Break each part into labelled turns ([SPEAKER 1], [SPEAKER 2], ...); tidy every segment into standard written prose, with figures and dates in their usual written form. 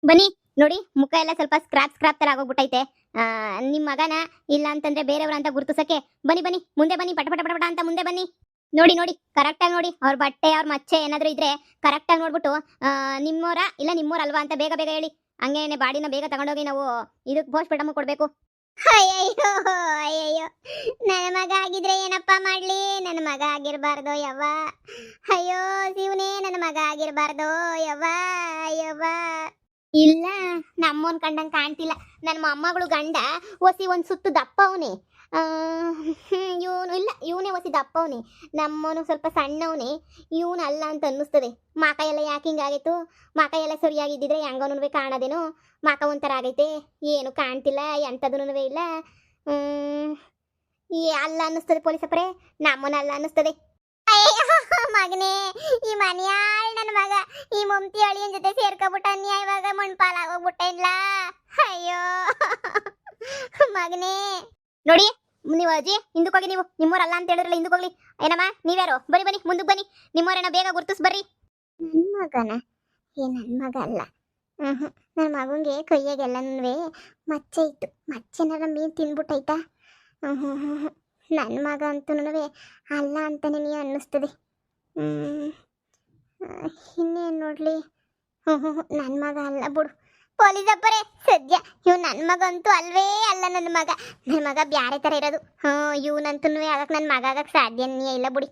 [SPEAKER 1] ಬನ್ನಿ ನೋಡಿ, ಮುಖ ಎಲ್ಲ ಸ್ವಲ್ಪ ಸ್ಕ್ರಾಪ್ ಸ್ಕ್ರಾಪ್ ತರ ಆಗೋಗ್ಬಿಟ್ಟೈತೆ. ನಿಮ್ ಮಗನ ಇಲ್ಲ ಅಂತಂದ್ರೆ ಬೇರೆಯವ್ರ ಅಂತ ಗುರುತಿಸಕ್ಕೆ ಬನ್ನಿ ಬನ್ನಿ, ಮುಂದೆ ಬನ್ನಿ, ಪಟ ಪಟ ಪಟ ಪಟ ಅಂತ ಮುಂದೆ ಬನ್ನಿ. ನೋಡಿ ನೋಡಿ, ಕರೆಕ್ಟ್ ಆಗಿ ನೋಡಿ, ಅವ್ರ ಬಟ್ಟೆ ಅವ್ರ ಮಚ್ಚೆ ಏನಾದ್ರು ಇದ್ರೆ ಕರೆಕ್ಟ್ ಆಗಿ ನೋಡ್ಬಿಟ್ಟು ನಿಮ್ಮೋರ ಇಲ್ಲ ನಿಮ್ಮೋರ್ ಅಲ್ವಾ ಅಂತ ಬೇಗ ಬೇಗ ಹೇಳಿ. ಹಂಗೇನೆ ಬಾಡಿನ ಬೇಗ ತಗೊಂಡೋಗಿ ನಾವು ಇದಕ್ಕೆ ಪೋಸ್ಟ್ ಮಾರ್ಟಮ್ ಕೊಡ್ಬೇಕು. ಅಯ್ಯಯ್ಯೋ ಅಯ್ಯಯ್ಯೋ, ನನ್ನ ಮಗ ಆಗಿದ್ರೆ ಏನಪ್ಪ ಮಾಡ್ಲಿ, ನನ್ನ ಮಗ ಆಗಿರ್ಬಾರ್ದು ಯವ್ವ. ಅಯ್ಯೋ ಶಿವನೇ, ನನ್ನ ಮಗ ಆಗಿರ್ಬಾರ್ದು ಯವ್ವ ಯವ್ವ. ಇಲ್ಲ, ನಮ್ಮೋನ್ ಕಂಡಂಗ್ ಕಾಣ್ತಿಲ್ಲ. ನನ್ನ ಮೊಮ್ಮಗಳು ಗಂಡ ಒಸಿ ಒಂದ್ ಸುತ್ತು ದಪ್ಪ ಅವನೇ. ಇವನು ಇಲ್ಲ, ಇವನೇ ಒಸಿ ದಪ್ಪ ಅವನೇ. ನಮ್ಮವನು ಸ್ವಲ್ಪ ಸಣ್ಣವನೇ, ಇವನು ಅಲ್ಲ ಅಂತ ಅನ್ನಿಸ್ತದೆ. ಮಾಕ ಎಲ್ಲ ಯಾಕೆ ಹಿಂಗಾಗಿತ್ತು? ಮಾಕ ಎಲ್ಲ ಸರಿಯಾಗಿದ್ದಿದ್ರೆ ಹೆಂಗವನು ಕಾಣೋದೇನೋ. ಮಾಕ ಒಂಥರ ಆಗೈತೆ, ಏನು ಕಾಣ್ತಿಲ್ಲ, ಎಂಥದೂ ಇಲ್ಲ. ಅಲ್ಲ ಅನ್ನಿಸ್ತದೆ ಪೊಲೀಸಪ್ಪರೇ, ನಮ್ಮನ ಅಲ್ಲ ಅನ್ನಿಸ್ತದೆ. ಮಗನೇ, ಈ ಮನೆಯಾಳ್ ನನ್ನ ಮಗ ಈ ಮಮತಿ ಅಳಿಯನ್ ಜೊತೆ ಸೇರ್ಕೊಬಿಟ್ಟ, ಇವಾಗ ಮಣ್ಪಾಲಾಗೋಗ್ಬಿಟ್ಟ ಇಲ್ಲ. ಅಯ್ಯೋ ಮಗನೇ. ನೋಡಿ ನೀವು ಅಜ್ಜಿ, ಹಿಂದಕ್ಕೋಗಿ, ನೀವು ನಿಮ್ಮೋರಲ್ಲ ಅಂತ ಹೇಳಿದ್ರಲ್ಲ, ಹಿಂದಕ್ಕೋಗ್ಲಿ. ಏನಮ್ಮ ನೀವ್ಯಾರು? ಬನ್ನಿ ಬನ್ನಿ, ಮುಂದಕ್ಕೆ ಬನ್ನಿ. ನಿಮ್ಮೋರೇನೋ ಬೇಗ ಗುರ್ತಿಸ್ ಬರ್ರಿ. ನನ್ನ ಮಗನ? ನನ್ನ ಮಗ ಅಲ್ಲ. ನನ್ನ ಮಗಂಗೆ ಕೈಯಾಗೆಲ್ಲನೂ ಮಚ್ಚೆ ಇತ್ತು. ಮಚ್ಚೆನಾರ ಮೀನು ತಿಂದ್ಬಿಟ್ಟೈತಾ? ನನ್ನ ಮಗ ಅಂತೂ ಅಲ್ಲ ಅಂತಾನೆ ನೀ ಅನ್ನಿಸ್ತದೆ. ಇನ್ನೇನು ನೋಡ್ಲಿ. ನನ್ನ ಮಗ ಅಲ್ಲ ಬಿಡು ಪೊಲೀಸಪ್ಪರೇ. ಸದ್ಯ ಇವ್ ನನ್ನ ಮಗ ಅಂತೂ ಅಲ್ವೇ ಅಲ್ಲ. ನನ್ನ ಮಗ ಬ್ಯಾರೆ ಥರ ಇರೋದು. ಇವನಂತೂ ಆಗಕ್ಕೆ ನನ್ನ ಮಗ ಆಗಕ್ಕೆ ಸಾಧ್ಯನೇ ಇಲ್ಲ ಬಿಡಿ.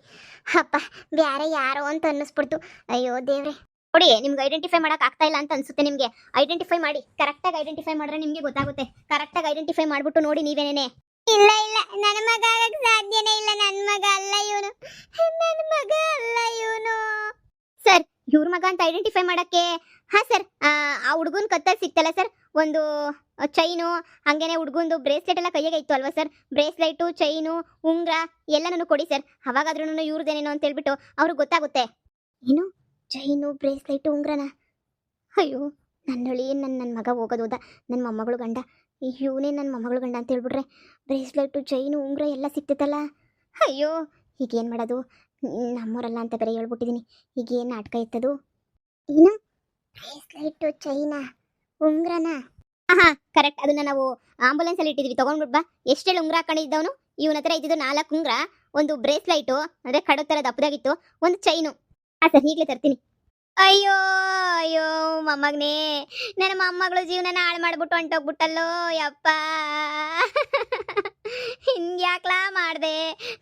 [SPEAKER 1] ಅಪ್ಪ, ಬ್ಯಾರೆ ಯಾರೋ ಅಂತ ಅನ್ನಿಸ್ಬಿಡ್ತು. ಅಯ್ಯೋ ದೇವ್ರೆ. ನೋಡಿ, ನಿಮ್ಗೆ ಐಡೆಂಟಿಫೈ ಮಾಡಕ್ ಆಗ್ತಾ ಇಲ್ಲ ಅಂತ ಅನ್ಸುತ್ತೆ. ನಿಮ್ಗೆ ಐಡೆಂಟಿಫೈ ಮಾಡಿ, ಕರೆಕ್ಟಾಗಿ ಐಡೆಂಟಿಫೈ ಮಾಡಿದ್ರೆ ನಿಮ್ಗೆ ಗೊತ್ತಾಗುತ್ತೆ. ಕರೆಕ್ಟಾಗಿ ಐಡೆಂಟಿಫೈ ಮಾಡ್ಬಿಟ್ಟು ನೋಡಿ ನೀವೇನೇನೆ. ಇಲ್ಲ ಇಲ್ಲ, ನನ್ನ ಮಗ ಆಗಕ್ಕೆ ಸಾಧ್ಯನೇ ಇಲ್ಲ. ನನ್ನ ಮಗ ಅಲ್ಲ ಇವನು, ನನ್ನ ಮಗ ಅಲ್ಲ ಇವನು. ಸರ್, ಇವ್ರ ಮಗ ಅಂತ ಐಡೆಂಟಿಫೈ ಮಾಡಕ್ಕೆ, ಹಾ ಸರ್, ಆ ಹುಡುಗನ ಕತ್ತಲ್ಲಿ ಸಿಕ್ತಲ್ಲ ಸರ್, ಒಂದು ಚೈನು, ಹಂಗೇನೆ ಹುಡುಗಂದು ಬ್ರೇಸ್ಲೆಟ್ ಎಲ್ಲ ಕೈಯಾಗೆ ಇತ್ತು ಅಲ್ವಾ ಸರ್? ಬ್ರೇಸ್ಲೆಟು, ಚೈನು, ಉಂಗ್ರ ಎಲ್ಲನೂ ಕೊಡಿ ಸರ್. ಅವಾಗಾದ್ರೂ ಇವ್ರದ್ದೇನೇನೋ ಅಂತ ಹೇಳ್ಬಿಟ್ಟು ಅವ್ರಿಗೆ ಗೊತ್ತಾಗುತ್ತೆ. ಏನು ಚೈನು, ಬ್ರೇಸ್ಲೆಟು, ಉಂಗ್ರನ? ಅಯ್ಯೋ ನನ್ನಳಿ, ನನ್ನ ಮಗ ಹೋಗೋದೋದ. ನನ್ನ ಮೊಮ್ಮಗಳು ಗಂಡ, ಇವನೇ ನನ್ನ ಮೊಮ್ಮಗಳು ಗಂಡ ಅಂತ ಹೇಳ್ಬಿಟ್ರೆ ಬ್ರೇಸ್ಲೆಟು, ಚೈನು, ಉಂಗ್ರ ಎಲ್ಲ ಸಿಕ್ತಿತ್ತಲ್ಲ. ಅಯ್ಯೋ ಈಗೇನು ಮಾಡೋದು? ನಮ್ಮೂರಲ್ಲ ಅಂತ ಬೇರೆ ಹೇಳ್ಬಿಟ್ಟಿದ್ದೀನಿ. ಈಗೇನು ನಾಟಕ ಇತ್ತದು? ಏನು ಬ್ರೇಸ್ಲೆಟು, ಚೈನಾ, ಉಂಗ್ರನ? ಹಾಂ ಕರೆಕ್ಟ್. ಅದನ್ನ ನಾವು ಆಂಬುಲೆನ್ಸಲ್ಲಿ ಇಟ್ಟಿದ್ವಿ, ತೊಗೊಂಡ್ಬಿಟ್ಟು ಬಾ. ಎಷ್ಟೇಳಿ ಉಂಗ್ರ ಹಾಕೊಂಡಿದ್ದವನು? ಇವನ ಹತ್ರ ಇದ್ದಿದ್ದು 4 ಉಂಗ್ರ, ಒಂದು ಬ್ರೇಸ್ಲೈಟು ಅಂದರೆ ಕಡೋ ಥರ ದಪ್ಪದಾಗಿತ್ತು, ಒಂದು ಚೈನು. ಹಾಂ ಸರ್, ಈಗಲೇ ತರ್ತೀನಿ. ಅಯ್ಯೋ ಅಯ್ಯೋ ಮೊಮ್ಮಗನೇ, ನನ್ನ ಮೊಮ್ಮಗಳು ಜೀವನನ ಹಾಳು ಮಾಡ್ಬಿಟ್ಟು ಹೊಂಟೋಗ್ಬಿಟ್ಟಲ್ಲೋ ಯಪ್ಪ. ಹಿಂಗ್ಯಾಕ್ಲಾ ಮಾಡಿದೆ?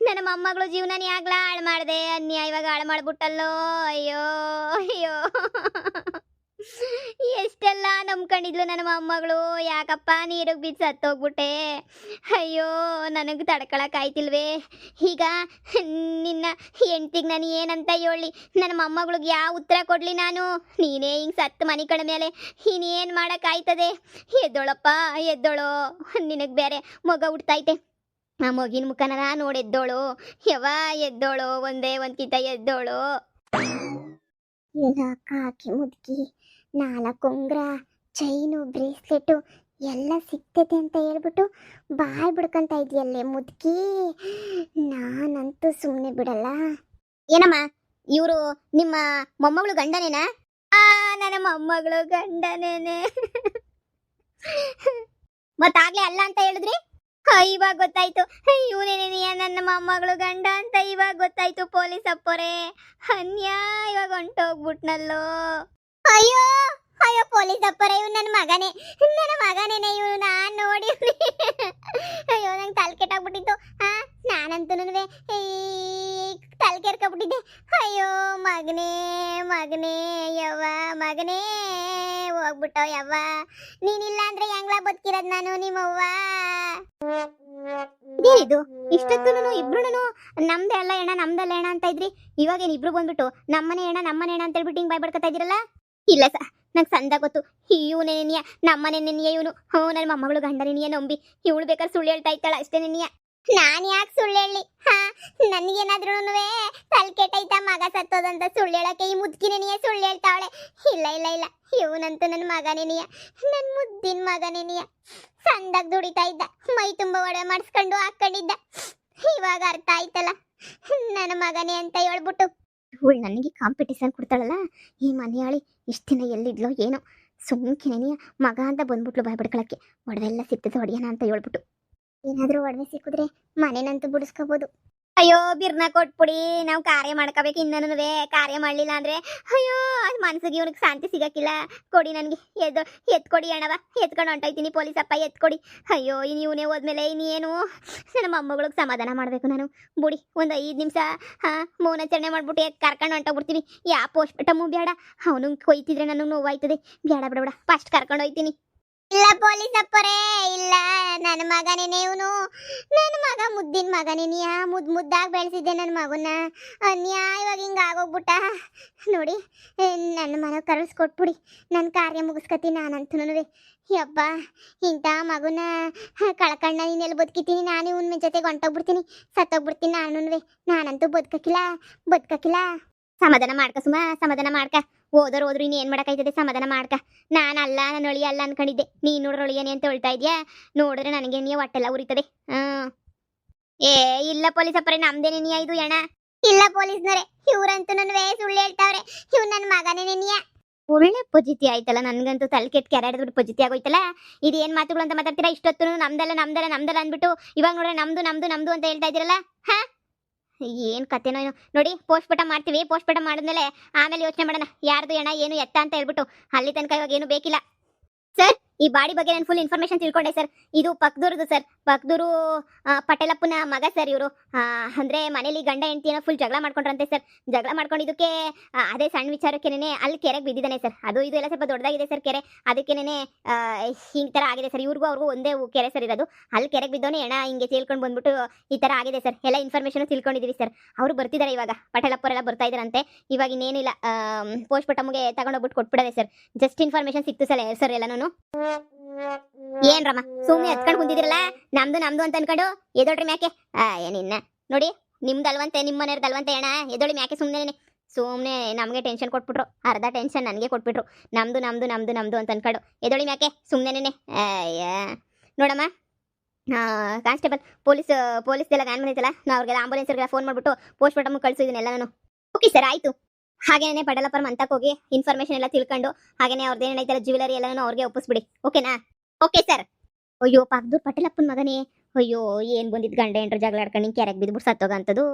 [SPEAKER 1] ನನ್ನ ಮೊಮ್ಮಗಳು ಜೀವನ ಯಾಕ್ಲಾ ಹಾಳು ಮಾಡಿದೆ? ಅನ್ಯಾಯವಾಗ ಹಾಳು ಮಾಡ್ಬಿಟ್ಟಲ್ಲೋ. ಅಯ್ಯೋ ಅಯ್ಯೋ, ಎಷ್ಟೆಲ್ಲ ನಂಬ್ಕೊಂಡಿದ್ಲು ನನ್ನ ಮೊಮ್ಮಗಳು, ಯಾಕಪ್ಪ ನೀರಿಗೆ ಬಿದ್ದು ಸತ್ತೋಗ್ಬಿಟ್ಟೆ? ಅಯ್ಯೋ ನನಗೆ ತಡ್ಕೊಳಕ್ಕಾಯ್ತಿಲ್ವೇ? ಈಗ ನಿನ್ನ ಹೆಂಡ್ತಿಗೆ ನಾನು ಏನಂತ ಹೇಳಿ? ನನ್ನ ಮೊಮ್ಮಗಳಿಗೆ ಯಾವ ಉತ್ತರ ಕೊಡಲಿ ನಾನು? ನೀನೇ ಹಿಂಗೆ ಸತ್ತು ಮನೆ ಕಡೆ ಮೇಲೆ ಇನ್ನೇನು ಮಾಡೋಕ್ಕಾಯ್ತದೆ? ಎದ್ದೋಳಪ್ಪ ಎದ್ದೋಳು, ನಿನಗೆ ಬೇರೆ ಮಗ ಹುಡ್ತೈತೆ. ಆ ಮಗಿನ ಮುಖನ ನೋಡಿ ಎದ್ದೋಳು ಯವ್ವ, ಎದ್ದೋಳು, ಒಂದೇ ಒಂದ್ಕಿಂತ ಎದ್ದೋಳು. ಕಾಕಿ ಮುದುಕಿ, 4 ಉಂಗ್ರ, ಚೈನು, ಬ್ರೇಸ್ಲೆಟು ಎಲ್ಲ ಸಿಗ್ತೈತೆ ಅಂತ ಹೇಳ್ಬಿಟ್ಟು ಬಾಯ್ ಬಿಡ್ಕೊಂತ ಇದೆಯಲ್ಲೇ ಮುದುಕಿ. ನಾನಂತೂ ಸುಮ್ಮನೆ ಬಿಡಲ್ಲ. ಏನಮ್ಮ, ಇವರು ನಿಮ್ಮ ಮೊಮ್ಮಗಳು ಗಂಡನೇನಾ? ನನ್ನ ಮೊಮ್ಮಗಳು ಗಂಡನೇನೆ. ಮತ್ತಾಗ್ಲೇ ಅಲ್ಲ ಅಂತ ಹೇಳಿದ್ರಿ? ಇವಾಗ ಗೊತ್ತಾಯ್ತು, ಇವನೇನೇನಿಯ ನನ್ನ ಮೊಮ್ಮಗಳು ಗಂಡ ಅಂತ ಇವಾಗ ಗೊತ್ತಾಯ್ತು ಪೊಲೀಸ್ ಅಪ್ಪರೇ. ಇವಾಗ ಹೊಂಟೋಗ್ಬಿಟ್ನಲ್ಲೋ. ಅಯ್ಯೋ ಅಯ್ಯೋ ಪೊಲೀಸ್ ಅಪ್ಪರೇ, ಇವ್ ನನ್ನ ಮಗನೇನೆ ಇವನು. ನಾನು ನೋಡಿ ಅಯ್ಯೋ ನಂಗೆ ತಲೆ ಕೆಟ್ಟಾಗ್ಬಿಟ್ಟಿತ್ತು. ನಾನಂತೂ ತಲೆ ಕೆರ್ಕೊಬಿಟ್ಟಿದ್ದೆ. ಅಯ್ಯೋ ಮಗನೇ ಮಗನೇ ಯವ್ವ, ಮಗನೇ ಹೋಗ್ಬಿಟ್ಟೋ ಯವ್ವ. ನೀನಿಲ್ಲ ಅಂದ್ರೆ ಹೆಂಗ್ಲ ಬದುಕಿರೋದ್ ನಾನು ನಿಮ್ಮವ್ವ. ಇದು ಇಷ್ಟೊತ್ತು ಇಬ್ರು ನಮ್ದೇ ಅಲ್ಲ ಹೆಣ, ನಮ್ದಲ್ಲ ಹೆಣ ಅಂತ ಇದ್ರಿ. ಇವಾಗೇನು ಇಬ್ರು ಬಂದ್ಬಿಟ್ಟು ನಮ್ಮನೆ ಹೆಣ ಅಂತ ಹೇಳ್ಬಿಟ್ಟು ಹಿಂಗ್ ಬಾಯ್ ಬಡ್ಕೊತಾ ಇದ್ದೀರಲ್ಲ? ಇಲ್ಲ ಸ, ನಂಗೆ ಸಂದ ಗೊತ್ತು. ಇವನೇನಿಯ ನಮ್ಮನೆ ನೆನಿಯ ಇವನು. ನನ್ನ ಮೊಮ್ಮಗಳು ಗಂಡನೇನಿಯ ನಂಬಿ ಇವಳು ಬೇಕಾದ್ರೆ ಸುಳ್ಳು ಹೇಳ್ತಾ ಇದ್ದಾಳ ಅಷ್ಟೇ ನೆನಿಯ. ನಾನು ಯಾಕೆ ಸುಳ್ಳು ಹೇಳಿ? ನನಗೇನಾದ್ರೂ ತಲೆ ಕೆಟ್ಟೈತಾ ಮಗ ಸತ್ತೋದಂತ ಸುಳ್ಳು ಹೇಳಕ್ಕೆ ಈ ಮುದ್ಕಿನೇನಿಯ ಸುಳ್ಳು ಹೇಳ್ತಾವಳೆ? ಇಲ್ಲ ಇಲ್ಲ ಇಲ್ಲ, ಇವನಂತೂ ನನ್ನ ಮಗನೇನಿಯ, ನನ್ನ ಮುದ್ದಿನ ಮಗನೇನಿಯ. ಸಂದಾಗ ದುಡಿತಾ ಇದ್ದ, ಮೈ ತುಂಬ ಒಡೆ ಮಾಡಿಸ್ಕೊಂಡು ಹಾಕೊಂಡಿದ್ದ. ಇವಾಗ ಅರ್ಥ ಆಯ್ತಲ್ಲ ನನ್ನ ಮಗನೇ ಅಂತ ಹೇಳ್ಬಿಟ್ಟು. ಇವಳು ನನಗೆ ಕಾಂಪಿಟೇಷನ್ ಕೊಡ್ತಾಳಲ್ಲ ಈ ಮನೆಯಾಳಿ. ಇಷ್ಟು ದಿನ ಎಲ್ಲಿದ್ಲೋ ಏನೋ, ಸುಮ್ಕಿನೇ ಮಗ ಅಂತ ಬಂದ್ಬಿಟ್ಲು ಬಾಯ್ ಬಿಡ್ಕೊಳಕ್ಕೆ. ಒಡವೆ ಎಲ್ಲ ಸಿಕ್ತದೆ ಹೊಡಿಯೋಣ ಅಂತ ಹೇಳ್ಬಿಟ್ಟು. ಏನಾದರೂ ಒಡವೆ ಸಿಕ್ಕಿದ್ರೆ ಮನೆನಂತೂ ಬಿಡಿಸ್ಕೋಬೋದು. ಅಯ್ಯೋ ಬಿರ್ನ ಕೊಟ್ಬಿಡಿ, ನಾವು ಕಾರ್ಯ ಮಾಡ್ಕೋಬೇಕು. ಇನ್ನೂ ಕಾರ್ಯ ಮಾಡಲಿಲ್ಲ ಅಂದ್ರೆ ಅಯ್ಯೋ ಮನ್ಸಿಗೆ ಇವ್ನಿಗೆ ಶಾಂತಿ ಸಿಗಕ್ಕಿಲ್ಲ. ಕೊಡಿ ನನಗೆ, ಎತ್ಕೊಡಿ ಅಣ್ಣವ, ಎತ್ಕೊಂಡು ಹೊಂಟೋಯ್ತೀನಿ ಪೊಲೀಸಪ್ಪ, ಎತ್ಕೊಡಿ. ಅಯ್ಯೋ ಇನ್ನು ಇವನೇ ಹೋದ್ಮೇಲೆ ಇನ್ನೇನು ನನ್ನ ಮೊಮ್ಮಗಳಿಗೆ ಸಮಾಧಾನ ಮಾಡಬೇಕು ನಾನು. ಬುಡಿ ಒಂದು 5 ನಿಮಿಷ ಮೌನಾಚರಣೆ ಮಾಡ್ಬಿಟ್ಟು ಕರ್ಕೊಂಡು ಹೊಂಟೋಗ್ಬಿಡ್ತೀನಿ. ಯಾ ಪೋಸ್ಟ್ಮಾರ್ಟಮು ಬೇಡ, ಅವನು ಕೊಯ್ತಿದ್ರೆ ನನಗೆ ನೋವಾಯ್ತದೆ. ಬೇಡ ಬೇಡ ಬೇಡ, ಫಸ್ಟ್ ಕರ್ಕೊಂಡು ಹೋಯ್ತೀನಿ. ಇಲ್ಲ ಪೊಲೀಸಪ್ಪರೇ, ಇಲ್ಲ, ನನ್ನ ಮಗನೇನೆ ಇವನು. ನನ್ನ ಮಗ ಮುದ್ದಿನ ಮಗನೇನಿಯ, ಮುದ್ದಾಗಿ ಬೆಳೆಸಿದ್ದೆ ನನ್ನ ಮಗನ. ಅನ್ಯಾಯವಾಗಿ ಹಿಂಗೆ ಆಗೋಗ್ಬಿಟ್ಟ ನೋಡಿ. ನನ್ನ ಮನೆ ಕರೆಸ್ಕೊಟ್ಬಿಡಿ, ನನ್ನ ಕಾರ್ಯ ಮುಗಿಸ್ಕೊತೀನಿ ನಾನಂತೂ. ಯಪ್ಪ, ಇಂಥ ಮಗುನ ಕಳ್ಕಂಡ ನೀನೆಲ್ಲಿ ಬದುಕಿತೀನಿ ನಾನು. ಇವನ ಜೊತೆಗೆ ಹೊಂಟೋಗ್ಬಿಡ್ತೀನಿ, ಸತ್ತೋಗ್ಬಿಡ್ತೀನಿ ನಾನಂತೂ ಬದುಕಕ್ಕಿಲ್ಲ. ಸಮಾಧಾನ ಮಾಡ್ಕ ಸುಮ, ಸಮಾಧಾನ ಮಾಡ್ಕ. ಹೋದ್ರು ಇನ್ನು ಏನು ಮಾಡೋಕ್ಕಾಯ್ತದೆ, ಸಮಾಧಾನ ಮಾಡ್ಕ. ನಾನು ಅಳಿ ಅಲ್ಲ ಅನ್ಕೊಂಡಿದ್ದೆ, ನೀನು ನೋಡ್ರ ಅಳಿಯೇನೆ ಅಂತ ಹೇಳ್ತಾ ಇದೆಯಾ. ನೋಡಿದ್ರೆ ನನಗೆ ನೀ ಹೊಟ್ಟೆಲ್ಲ ಉರಿತದೆ. ಏ ಇಲ್ಲ ಪೊಲೀಸಪ್ಪರೇ, ನಮ್ದೇನೆ ನೀ ಇದು ಎಣ. ಇಲ್ಲ ಪೊಲೀಸ್ನವರೇ, ಇವ್ರಂತೂ ನನ್ನ ಸುಳ್ಳು ಹೇಳ್ತಾವ್ರೆ. ಇವ್ ನನ್ನ ಮಗನೇ ನೀಯ. ಒಳ್ಳೆ ಪೊಜಿತಿ ಆಯ್ತಲ್ಲ, ನನ್ಗಂತೂ ತಲೆ ಕೆಟ್ಟ ಕೆರೆ ಹಿಡಿದ್ಬಿಟ್ಟು ಪೊಜಿತಿ ಆಗೋಯ್ತಲ್ಲ. ಇದೇನು ಮಾತುಗಳು ಅಂತ ಮಾತಾಡ್ತೀರಾ? ಇಷ್ಟೊತ್ತು ನಮ್ದಲ್ಲ ಅಂದ್ಬಿಟ್ಟು ಇವಾಗ ನೋಡ್ರೆ ನಮ್ದು ಅಂತ ಹೇಳ್ತಾ ಇದ್ದೀರಲ್ಲ. ಏನು ಕತೆನೋ ಏನೋ. ನೋಡಿ, ಪೋಸ್ಟ್ಮಾರ್ಟಮ್ ಮಾಡ್ತೀವಿ. ಪೋಸ್ಟ್ಮಾರ್ಟಮ್ ಮಾಡಿದ್ಮೇಲೆ ಆಮೇಲೆ ಯೋಚನೆ ಮಾಡೋಣ ಯಾರ್ದು ಎಣ ಏನು ಎತ್ತ ಅಂತ ಹೇಳ್ಬಿಟ್ಟು. ಅಲ್ಲಿ ತನಕ ಇವಾಗ ಏನು ಬೇಕಿಲ್ಲ ಸರ್. ಈ ಬಾಡಿ ಬಗ್ಗೆ ನಾನು ಫುಲ್ ಇನ್ಫಾರ್ಮೇಶನ್ ತಿಳ್ಕೊಂಡೆ ಸರ್. ಇದು ಪಕ್ದೂರದು ಸರ್, ಪಕ್ದೂರು ಪಟೇಲಪ್ಪನ ಮಗ ಸರ್ ಇವರು. ಅಂದರೆ ಮನೇಲಿ ಗಂಡ ಹೆಂಡತಿ ಏನೋ ಫುಲ್ ಜಗಳ ಮಾಡ್ಕೊಂಡ್ರಂತೆ ಸರ್. ಜಗಳ ಮಾಡ್ಕೊಂಡಿದ್ದಕ್ಕೆ ಅದೇ ಸಣ್ಣ ವಿಚಾರಕ್ಕೇನೆ ಅಲ್ಲಿ ಕೆರೆಗೆ ಬಿದ್ದಿದ್ದಾನೆ ಸರ್. ಅದು ಇದು ಎಲ್ಲ ಸ್ವಲ್ಪ ದೊಡ್ಡದಾಗಿದೆ ಸರ್ ಕೆರೆ, ಅದಕ್ಕೇನೆ ಹಿಂಗೆ ಥರ ಆಗಿದೆ ಸರ್. ಅವ್ರಿಗೂ ಒಂದೇ ಕೆರೆ ಸರ್ ಇರೋದು. ಅಲ್ಲಿ ಕೆರೆಗೆ ಬಿದ್ದೋನೆ ಎಣ ಹಿಂಗೆ ತೇಲ್ಕೊಂಡು ಬಂದ್ಬಿಟ್ಟು ಈ ಥರ ಆಗಿದೆ ಸರ್. ಎಲ್ಲ ಇನ್ಫಾರ್ಮೇಷನ್ ತಿಳ್ಕೊಂಡಿದ್ದೀವಿ ಸರ್. ಅವರು ಬರ್ತಿದ್ದಾರೆ ಇವಾಗ, ಪಟೇಲಪ್ಪರೆಲ್ಲ ಬರ್ತಾ ಇದ್ದಾರಂತೆ. ಇವಾಗ ಇನ್ನೇನಿಲ್ಲ, ಪೋಸ್ಟ್ಮಾರ್ಟಮ್ಗೆ ತಗೊಂಡೋಗ್ಬಿಟ್ಟು ಕೊಟ್ಬಿಡದೆ ಸರ್. ಜಸ್ಟ್ ಇನ್ಫಾರ್ಮೇಷನ್ ಸಿಕ್ತು ಸರ್ ಎಲ್ಲನೂ. ಏನ್ರಮ್ಮ ಸುಮ್ಮನೆ ಎತ್ಕೊಂಡು ಕುಂತಿದಿರಲ್ಲ, ನಮ್ದು ಅಂತ ಅನ್ಕೊಂಡು ಎದೊಳ್ರಿ ಮ್ಯಾಕೆ. ಏನಿನ್ನ ನೋಡಿ, ನಿಮ್ದಲ್ವಂತೆ, ನಿಮ್ಮ ಮನೆಯವ್ರದಲ್ವಂತೆ ಅಣ್ಣ. ಎದೊಳಿ ಮ್ಯಾಕೆ ಸುಮ್ಮನೆ ನಮಗೆ ಟೆನ್ಷನ್ ಕೊಟ್ಬಿಟ್ರು. ಅರ್ಧ ಟೆನ್ಷನ್ ನನಗೆ ಕೊಟ್ಬಿಟ್ರು. ನಮ್ದು ಅಂತ ಅನ್ಕೊಂಡು ಎದೊಳಿ ಮ್ಯಾಕೆ ಸುಮ್ಮನೆ. ನೋಡಮ್ಮ, ಕಾನ್ಸ್ಟೇಬಲ್ ಪೊಲೀಸ್ದೆಲ್ಲ ವ್ಯಾನ್ ಬಂದಿತ್ತಲ್ಲ, ನಾವು ಅವ್ರಿಗೆಲ್ಲ ಆಂಬುಲೆನ್ಸ್ಗೆಲ್ಲ ಫೋನ್ ಮಾಡಿಬಿಟ್ಟು ಪೋಸ್ಟ್ಮಾರ್ಟಮ್ ಕಳಿಸಿದ್ದೀನಿ ನಾನು. ಓಕೆ ಸರ್, ಆಯಿತು. ಹಾಗೇನೆ ಪಟೇಲಪ್ಪರ ಮಂತಕ್ಕೆ ಹೋಗಿ ಇನ್ಫಾರ್ಮೇಶನ್ ಎಲ್ಲ ತಿಳ್ಕೊಂಡು ಹಾಗೇನೆ ಅವ್ರದ್ದೇನೈತಲ್ಲ ಜ್ಯುವೆಲರಿ ಎಲ್ಲನೂ ಅವ್ರಿಗೆ ಒಪ್ಪಿಸ್ಬಿಡಿ. ಓಕೆನಾ? Okay sir. ಅಯ್ಯೋ ಪಕ್ದೂರ್ ಪಟೇಲಪ್ಪನ ಮಗನೇ, ಅಯ್ಯೋ ಏನು ಬಂದಿದ್ದು ಗಂಡ ಹೆಂಡ್ರು ಜಗಳ ಆಡ್ಕೊಂಡು ಹಿಂಗೆ ಕೆರೆಗೆ ಬಿದ್ದುಬಿಟ್ಟು ಸತ್ತೋಗಂಥದ್ದು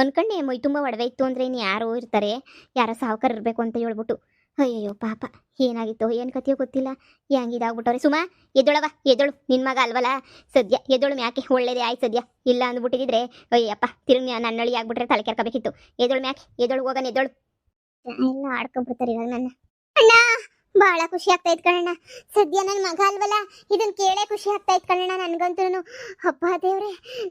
[SPEAKER 1] ಅನ್ಕೊಂಡೆ. ಮೈ ತುಂಬ ಒಡವೆ ಇತ್ತು ಅಂದರೆ ಇನ್ನು ಯಾರೋ ಇರ್ತಾರೆ, ಯಾರೋ ಸಾವುಕಾರ ಇರಬೇಕು ಅಂತ ಹೇಳ್ಬಿಟ್ಟು. ಅಯ್ಯೋ ಪಾಪ, ಏನಾಗಿತ್ತು ಏನು ಕಥೆಯೋ ಗೊತ್ತಿಲ್ಲ, ಹೆಂಗಿದಾಗ್ಬಿಟ್ಟವ್ರೆ. ಸುಮಾ ಎದೊಳು, ನಿನ್ನ ಮಗ ಅಲ್ವಲ್ಲ ಸದ್ಯ. ಎದೊಳು ಮ್ಯಾಕೆ, ಒಳ್ಳೇದೇ ಆಯ್ತು ಸದ್ಯ. ಇಲ್ಲ ಅಂದ್ಬಿಟ್ಟಿದ್ರೆ ಅಯ್ಯಪ್ಪ ತಿರುಗಿ ನನ್ನಳಿ ಆಗ್ಬಿಟ್ರೆ ತಲೆ ಕೆರ್ಕೋಬೇಕಿತ್ತು. ಎದೊಳು ಮ್ಯಾಕೆ, ಎದೊಳು ಹೋಗೋಣ, ಎದೊಳು. ಎಲ್ಲ ಆಡ್ಕೊಂಡ್ಬಿಡ್ತಾರೆ ಇವಾಗ ನನ್ನ. ಅಣ್ಣ, ಬಹಳ ಖುಷಿ ಆಗ್ತಾ ಇತ್ತು ಕಣಣ್ಣ. ಸದ್ಯ ನನ್ನ ಮಗ ಅಲ್ವಲ್ಲ, ಇದನ್ನ ಕೇಳೇ ಖುಷಿ ಆಗ್ತಾ ಇತ್ತು ಕಣಣ್ಣ ನನಗಂತೂ. ಹಬ್ಬ ದೇವ್ರೆ,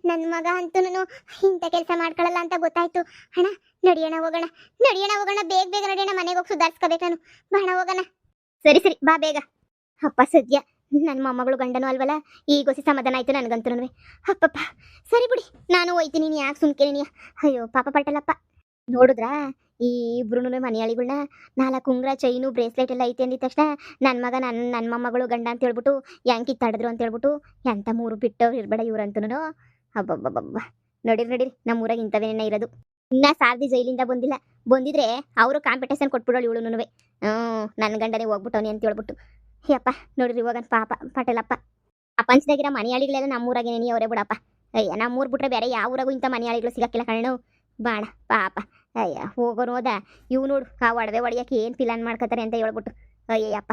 [SPEAKER 1] ನನ್ನ ಮಗ ಅಂತೂ ಇಂಥ ಕೆಲಸ ಮಾಡ್ಕೊಳ್ಳಲ್ಲ ಅಂತ ಗೊತ್ತಾಯ್ತು. ಅಣ್ಣ ನಡಿಯೋಣ ಹೋಗೋಣ, ಬೇಗ ನಡಿಯೋಣ. ಮನೆಗೆ ಹೋಗಿ ಸುಧಾರಿಸ್ಕೋಬೇಕು ನಾನು. ಬಹಳ ಹೋಗೋಣ. ಸರಿ ಬಾ ಬೇಗ. ಅಪ್ಪ ಸದ್ಯ ನನ್ನ ಮೊಮ್ಮಗಳು ಗಂಡನೂ ಅಲ್ವಲ್ಲ, ಈಗ ಹೊಸಿ ಸಮಾಧಾನ ಆಯ್ತು ನನಗಂತೂ. ಅಪ್ಪಪ್ಪ ಸರಿ ಬಿಡಿ, ನಾನು ಹೋಯ್ತೀನಿ. ನೀನು ಯಾಕೆ ಸುಮ್ಕೇನಿ? ಅಯ್ಯೋ ಪಾಪ ಪಟೇಲಪ್ಪ. ನೋಡಿದ್ರಾ ಈ ಇಬ್ರು ಮನೆಯಾಳಿಗಳನ್ನ? 4 ಉಂಗ್ರ, ಚೈನು, ಬ್ರೇಸ್ಲೆಟ್ ಎಲ್ಲ ಐತೆ ಅಂದಿದ ತಕ್ಷಣ ನನ್ನ ಮಗ ನನ್ನ ಮೊಮ್ಮಗಳು ಗಂಡ ಅಂತ ಹೇಳ್ಬಿಟ್ಟು ಯಾಂಕಿ ತಡೆದ್ರು ಅಂತ ಹೇಳ್ಬಿಟ್ಟು ಎಂಥ 3 ಬಿಟ್ಟವ್ರು ಇರಬೇಡ ಇವ್ರಂತೂ. ಹಬ್ಬಬ್ಬಬ್ಬ, ನಡೀರಿ ನಮ್ಮೂರಾಗ ಇಂಥವೇನೇ ಇರೋದು. ಇನ್ನ ಸಾರ್ದಿ ಜೈಲಿಂದ ಬಂದಿದ್ರೆ ಅವರು ಕಾಂಪಿಟೇಷನ್ ಕೊಟ್ಬಿಡೋಳು ಇವಳುನುವೆ. ನನ್ನ ಗಂಡನೇ ಹೋಗ್ಬಿಟ್ಟವನಿ ಅಂತ ಹೇಳ್ಬಿಟ್ಟು. ಯಪ್ಪ ನೋಡಿರಿ ಇವಾಗ ಪಾಪ ಪಟೇಲಪ್ಪ. ಪ್ರಪಂಚದಾಗಿರೋ ಮನೆಯಾಳಿಗಳೆಲ್ಲ ನಮ್ಮೂರಾಗೇನೇ ಅವರೇ ಬಿಡಪ್ಪ. ಅಯ್ಯ, ನಮ್ಮೂರು ಬಿಟ್ರೆ ಬೇರೆ ಯಾವ ಊರಾಗೂ ಇಂಥ ಮನೆಯಾಳಿಗಳು ಸಿಗಕ್ಕಿಲ್ಲ ಕಣ್ಣು. ಬಾಣ ಪಾಪ. ಅಯ್ಯ ಹೋಗೋನು ಹೋದ. ಇವ್ ನೋಡು ಆ ಒಡವೆ ಹೊಡಿಯಕ್ಕೆ ಏನು ಪ್ಲಾನ್ ಮಾಡ್ಕೋತಾರೆ ಅಂತ ಹೇಳ್ಬಿಟ್ಟು. ಅಯ್ಯಪ್ಪ.